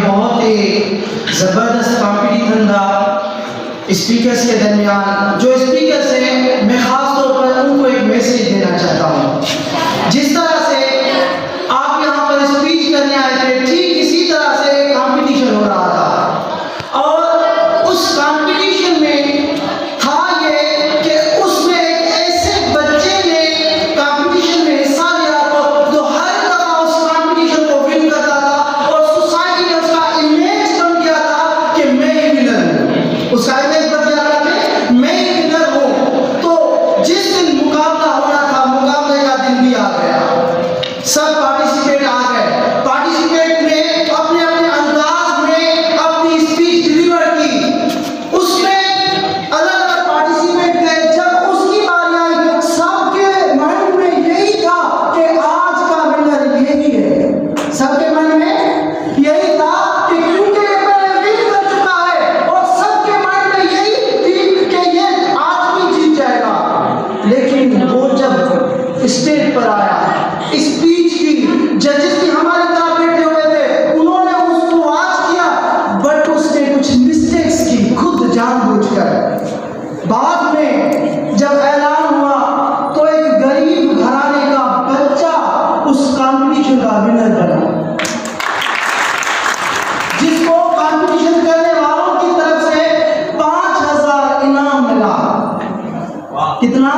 बहुत ही ज़बरदस्त कॉम्पिटिशन था स्पीकर्स के दरमियान। जो स्पीकर्स हैं, मैं ख़ास तौर पर उनको एक मैसेज देना चाहता हूँ। जिस तरह से आप यहाँ पर स्पीच करने आए थे, ठीक इसी तरह से कॉम्पिटिशन हो रहा था और उस कॉम्पिटिशन में था ये कि उसमें एक ऐसे बच्चे ने कॉम्पिटिशन में हिस्सा लिया तो जो हर दफ़ा उस कॉम्पिटिशन को विन करता था और सोसाइटी ने उसका इमेज बन गया था कि मैं ही विनर हूँ। उसका इमेज बन गया था कि मैं ही विनर हूँ। तो जिस दिन मुकाबला होना था, मुकाबले का दिन भी आ गया। सब पार्टिसिपेट आ गए। पार्टिसिपेट ने अपने अपने अंदाज में अपनी स्पीच डिलीवर की। उसमें अलग अलग पार्टिसिपेट गए। जब उसकी बारी आई, सबके मन में यही था कि आज का विनर यही है। सबके मन में यही था कि क्योंकि ये पहले विन कर चुका है और सबके मन में यही थी कि ये आज भी जीत जाएगा। लेकिन वो जब स्टेज पर आया, स्पीच की, जजेस भी हमारे तरफ बैठे हुए थे, उन्होंने उसको वॉच किया, बट उसने कुछ मिस्टेक्स की खुद जानबूझकर। बाद में जब ऐलान हुआ तो एक गरीब घराने का बच्चा उस कॉम्पिटिशन का विनर बना, जिसको कॉम्पिटिशन करने वालों की तरफ से 5,000 इनाम मिला। कितना?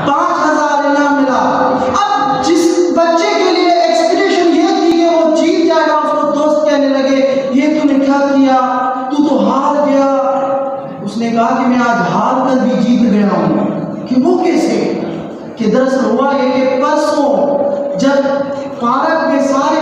5,000 इनाम मिला। अब जिस बच्चे के लिए एक्सपेक्टेशन ये थी कि वो जीत जाएगा, उसको दोस्त कहने लगे, ये तूने क्या किया, तू तो हार गया। उसने कहा कि मैं आज हार कर भी जीत गया हूँ। कि वो कैसे? कि दरअसल हुआ ये कि परसों जब पार्क में सारे